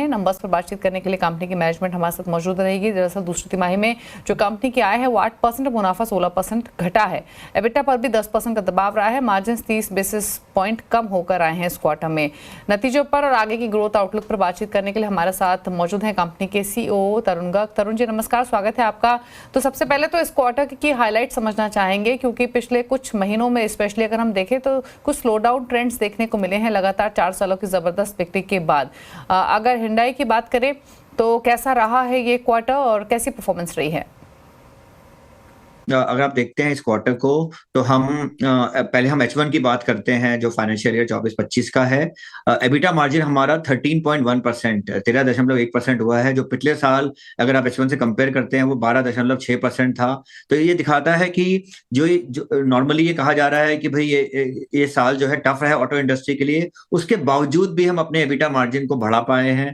हैं। नंबर्स पर बातचीत करने के लिए कंपनी की मैनेजमेंट हमारे साथ मौजूद रहेगी। दरअसल दूसरी तिमाही में जो कंपनी की आय है वो 8%, मुनाफा 16% घटा है। एबिटा पर भी 10% का दबाव रहा है। मार्जिन 30 बेसिस पॉइंट कम होकर आए हैं इस क्वार्टर में। नतीजों पर और आगे की ग्रोथ आउटलुक पर बातचीत करने के लिए हमारे साथ मौजूद हैं कंपनी के सीईओ तरुण गर्ग। तरुण जी नमस्कार, स्वागत है आपका। तो सबसे पहले तो इस क्वार्टर की हाईलाइट समझना चाहेंगे, क्योंकि पिछले कुछ महीनों में स्पेशली अगर हम देखें तो कुछ स्लो डाउन ट्रेंड्स देखने को मिले हैं लगातार 4 सालों की जबरदस्त बिक्री के बाद। अगर हिंडाई की बात करें तो कैसा रहा है ये क्वार्टर और कैसी परफॉर्मेंस रही है? अगर आप देखते हैं इस क्वार्टर को तो पहले हम H1 की बात करते हैं जो फाइनेंशियल ईयर 24-25 का है। एबिटा मार्जिन हमारा 13.1%, 13.1% हुआ है, जो पिछले साल अगर आप H1 से कंपेयर करते हैं वो 12.6% था। तो ये दिखाता है कि जो नॉर्मली ये कहा जा रहा है कि भाई ये साल जो है टफ है ऑटो इंडस्ट्री के लिए, उसके बावजूद भी हम अपने एबिटा मार्जिन को बढ़ा पाए हैं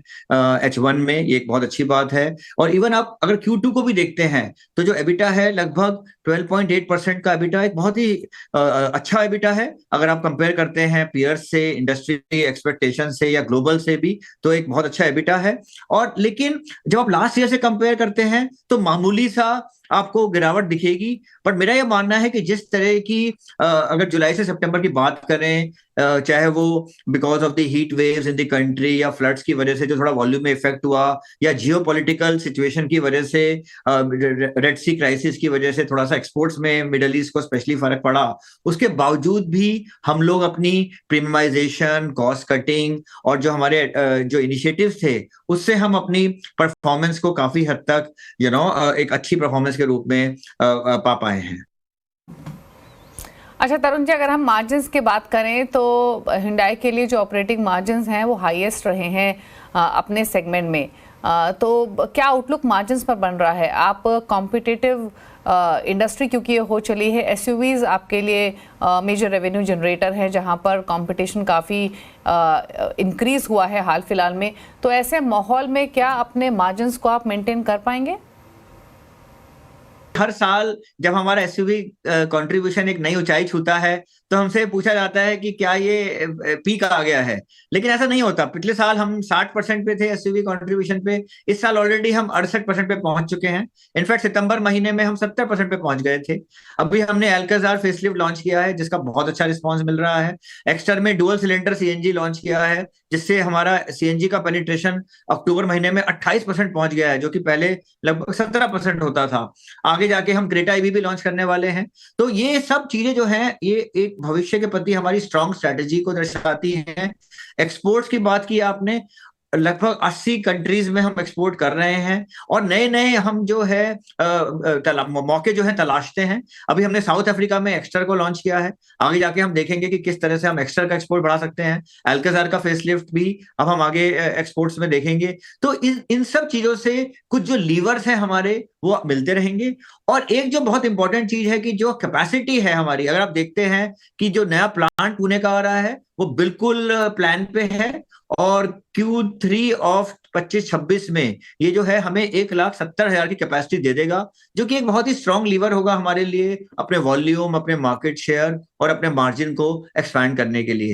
H1 में। ये एक बहुत अच्छी बात है। और इवन आप अगर Q2 को भी देखते हैं तो जो एबिटा है लगभग 12.8% का एबिटा, एक बहुत ही अच्छा एबिटा है। अगर आप कंपेयर करते हैं पीयर्स से, इंडस्ट्री एक्सपेक्टेशन से या ग्लोबल से भी, तो एक बहुत अच्छा एबिटा है। और लेकिन जब आप लास्ट ईयर से कंपेयर करते हैं तो मामूली सा आपको गिरावट दिखेगी। पर मेरा यह मानना है कि जिस तरह की अगर जुलाई से सितंबर की बात करें, चाहे वो because of the heat waves in the country या फ्लड्स की वजह से जो थोड़ा वॉल्यूम में इफेक्ट हुआ, या जियोपॉलिटिकल सिचुएशन की वजह से, रेड सी क्राइसिस की वजह से थोड़ा सा एक्सपोर्ट्स में मिडल ईस्ट को स्पेशली फर्क पड़ा, उसके बावजूद भी हम लोग अपनी प्रीमियमाइजेशन, कॉस्ट कटिंग और जो हमारे जो इनिशिएटिव्स थे उससे हम अपनी परफॉर्मेंस को काफी हद तक एक अच्छी परफॉर्मेंस के रूप में पा पाए हैं। अच्छा तरुण जी, अगर हम मार्जिन्स की बात करें तो हिंडाई के लिए जो ऑपरेटिंग मार्जिन्स हैं वो हाईएस्ट रहे हैं अपने सेगमेंट में। तो क्या आउटलुक मार्जिन्स पर बन रहा है? आप कॉम्पिटिटिव इंडस्ट्री क्योंकि हो चली है, एसयूवीज आपके लिए मेजर रेवेन्यू जनरेटर है जहां पर कंपटीशन काफ़ी इंक्रीज हुआ है हाल फिलहाल में, तो ऐसे माहौल में क्या अपने मार्जिन्स को आप मेंटेन कर पाएंगे? हर साल जब हमारा एसयूवी कंट्रीब्यूशन एक नई ऊंचाई छूता है तो हमसे पूछा जाता है कि क्या ये पीक आ गया है, लेकिन ऐसा नहीं होता। पिछले साल हम 60% पे थे एसयूवी कंट्रीब्यूशन पे, इस साल ऑलरेडी हम 68% पे पहुंच चुके हैं। इनफैक्ट सितंबर महीने में हम 70% पे पहुंच गए थे। अभी हमने एल्काजार फेसलिफ्ट लॉन्च किया है जिसका बहुत अच्छा रिस्पॉन्स मिल रहा है। एक्स्टर में डुअल सिलेंडर सीएनजी लॉन्च किया है जिससे हमारा सीएनजी का पेनिट्रेशन अक्टूबर महीने में 28% पहुंच गया है, जो कि पहले लगभग 17% होता था। आगे जाके हम क्रेटा ईवी भी लॉन्च करने वाले हैं। तो ये सब चीजें जो हैं ये एक भविष्य के प्रति हमारी स्ट्रांग स्ट्रेटेजी को दर्शाती हैं। एक्सपोर्ट्स की बात की आपने, लगभग 80 कंट्रीज में हम एक्सपोर्ट कर रहे हैं और नए नए हम जो है मौके जो है तलाशते हैं। अभी हमने साउथ अफ्रीका में एक्स्टर को लॉन्च किया है। आगे जाके हम देखेंगे कि किस तरह से हम एक्स्टर का एक्सपोर्ट बढ़ा सकते हैं। एल्काजार का फेसलिफ्ट भी अब हम आगे एक्सपोर्ट्स में देखेंगे। तो इन सब चीजों से कुछ जो लीवर्स हैं हमारे वो मिलते रहेंगे। और एक जो बहुत इंपॉर्टेंट चीज है कि जो कैपेसिटी है हमारी, अगर आप देखते हैं कि जो नया प्लांट पुणे का आ रहा है वो बिल्कुल प्लान पे है और Q3 ऑफ 25-26 में ये जो है हमें 1,70,000 की कैपेसिटी दे देगा, जो कि एक बहुत ही स्ट्रांग लीवर होगा हमारे लिए अपने वॉल्यूम, अपने मार्केट शेयर और अपने मार्जिन को एक्सपैंड करने के लिए।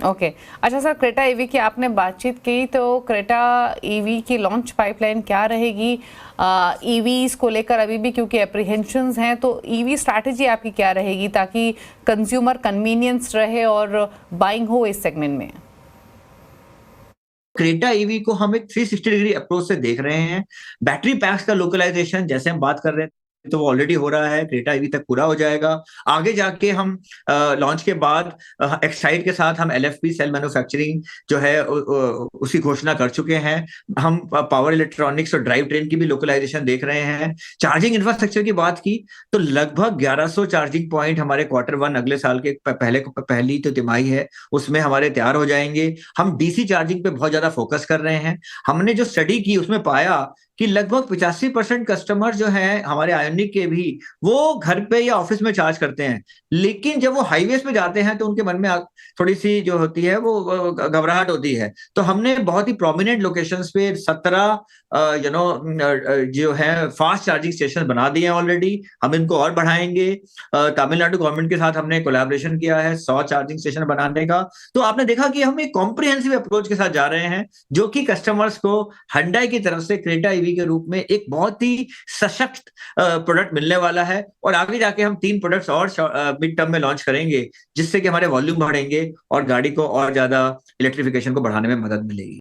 ओके अच्छा सर, क्रेटा ईवी की आपने बातचीत की, तो क्रेटा ईवी की लॉन्च पाइपलाइन क्या रहेगी ईवीज को लेकर अभी भी, क्योंकि एप्रीहेंशंस हैं, तो ईवी स्ट्रैटेजी आपकी क्या रहेगी ताकि कंज्यूमर कन्वीनियंस रहे और बाइंग हो इस सेगमेंट में? क्रेटा ईवी को हम एक 360 डिग्री अप्रोच से देख रहे हैं। बैटरी पैक्स का लोकलाइजेशन जैसे हम बात कर रहे हैं तो वो ऑलरेडी हो रहा है, क्रेटा ईवी तक पूरा हो जाएगा। आगे जाके हम लॉन्च के बाद एक्साइड के साथ हम एलएफपी सेल मैन्युफैक्चरिंग जो है उसकी घोषणा कर चुके हैं। हम पावर इलेक्ट्रॉनिक्स और ड्राइव ट्रेन की भी लोकलाइजेशन देख रहे हैं। चार्जिंग इंफ्रास्ट्रक्चर की बात की तो लगभग 1100 चार्जिंग पॉइंट हमारे Q1 अगले साल के पहली तो तिमाही है उसमें हमारे तैयार हो जाएंगे। हम डीसी चार्जिंग पे बहुत ज्यादा फोकस कर रहे हैं। हमने जो स्टडी की उसमें पाया कि लगभग 85% कस्टमर जो हैं हमारे आयोनिक मैकेनिक के भी वो घर पे या ऑफिस में चार्ज करते हैं, लेकिन जब वो हाईवेज पे जाते हैं तो उनके मन में थोड़ी सी जो होती है वो घबराहट होती है। तो हमने बहुत ही प्रोमिनेंट लोकेशंस पे 17 जो है फास्ट चार्जिंग स्टेशन बना दिए हैं ऑलरेडी। हम इनको और बढ़ाएंगे। तमिलनाडु गवर्नमेंट के साथ हमने कोलैबोरेशन किया है 100 चार्जिंग स्टेशन बनाने का। तो आपने देखा कि हम एक कॉम्प्रिहेंसिव अप्रोच के साथ जा रहे हैं, जो कि कस्टमर्स को Hyundai की तरफ से क्रेटा ईवी के रूप में एक बहुत ही सशक्त प्रोडक्ट मिलने वाला है। और आगे जाके हम 3 प्रोडक्ट्स और मिड टर्म में लॉन्च करेंगे, जिससे कि हमारे वॉल्यूम बढ़ेंगे और गाड़ी को और ज्यादा इलेक्ट्रिफिकेशन को बढ़ाने में मदद मिलेगी।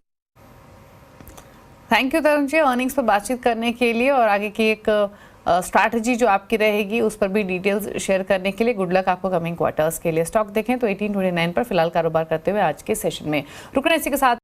Thank you Tarun ji earnings पर बातचीत करने के लिए और आगे की एक स्ट्रैटेजी जो आपकी रहेगी उस पर भी डिटेल्स शेयर करने के लिए। गुड लक आपको कमिंग क्वार्टर्स के लिए। स्टॉक देखें तो 1829 पर फिलहाल कारोबार करते हुए आज के सेशन में रुकने इसी के साथ